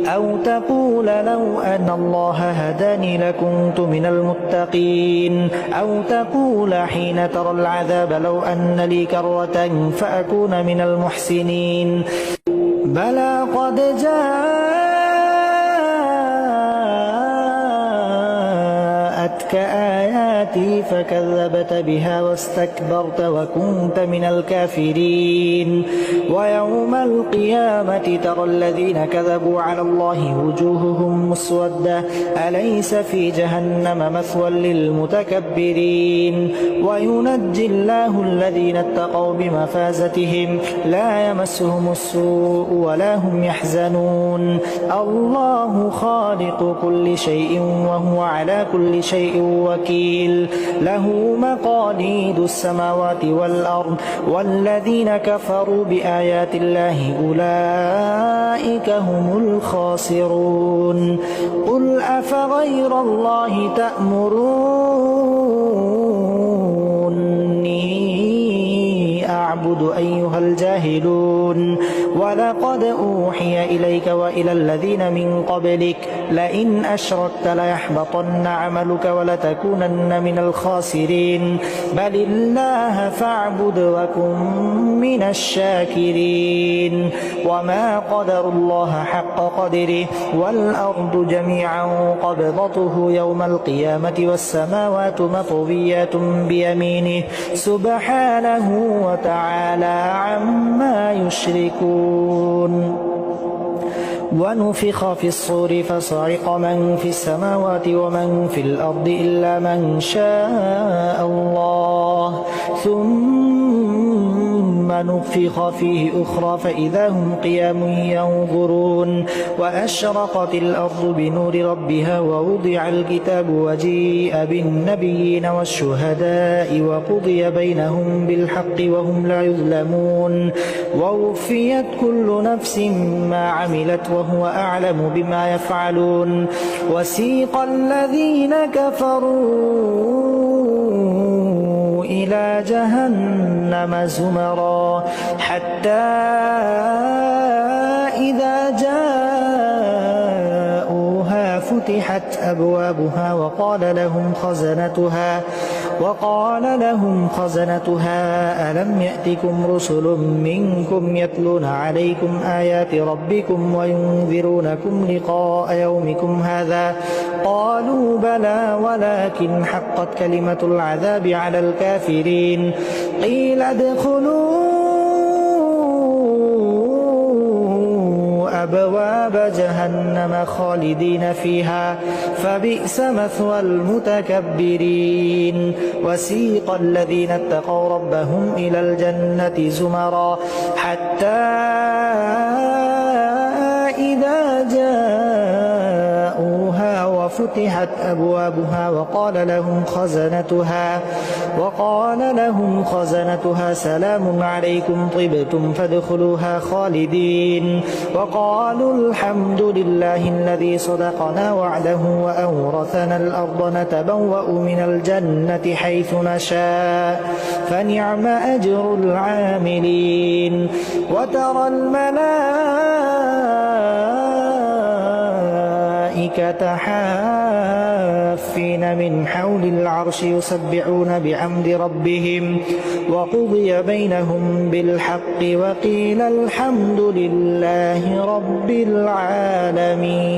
أو تقول لو أن الله هداني لكنت من المتقين أو تقول حين ترى العذاب لو أن لي كرة فأكون من المحسنين بلى قد جاءتك آياتي فكذبت بها واستكبرت وكنت من الكافرين ويوم القيامة ترى الذين كذبوا على الله وجوههم مسودة أليس في جهنم مثوى للمتكبرين وينجي الله الذين اتقوا بمفازتهم لا يمسهم السوء ولا هم يحزنون الله خالق كل شيء وهو على كل شيء وكيل له مقاليد السماوات والأرض والذين كفروا بآيات الله أولئك هم الخاسرون قل أفغير الله تأمروني أعبد أيها الجاهلون ولقد أوحي إليك وإلى الذين من قبلك لئن أشركت ليحبطن عملك ولتكونن من الخاسرين بل الله فاعبد وكن من الشاكرين وما قدر الله حق قدره والأرض جميعا قبضته يوم القيامة والسماوات مطويات بيمينه سبحانه وتعالى عما يشركون ونفخ في الصور فصعق من في السماوات ومن في الأرض إلا من شاء الله ثم نفخ فيه أخرى فإذا هم قيام ينظرون وأشرقت الأرض بنور ربها ووضع الكتاب وجيء بالنبيين والشهداء وقضي بينهم بالحق وهم لا يظلمون ووفيت كل نفس ما عملت وهو أعلم بما يفعلون وسيق الذين كفروا إلى جهنم زمرا حتى إذا جاءوها فتحت أبوابها وقال لهم خزنتها ألم يأتكم رسل منكم يتلون عليكم آيات ربكم وينذرونكم لقاء يومكم هذا قالوا بلى ولكن حقت كلمة العذاب على الكافرين قيل ادخلوا أبواب جهنم خالدين فيها فبئس مثوى المتكبرين وسيق الذين اتقوا ربهم إلى الجنة زمرا حتى إذا جاءوها وفتحت أبوابها وقال لهم خزنتها سلام عليكم طبتم فادخلوها خالدين وقالوا الحمد لله الذي صدقنا وعده وأورثنا الأرض نتبوأ من الجنة حيث نشاء فنعم أجر العاملين وترى الملائكة حافين من حول العرش يسبحون بحمد ربهم وقضي بينهم بالحق وقيل الحمد لله رب العالمين.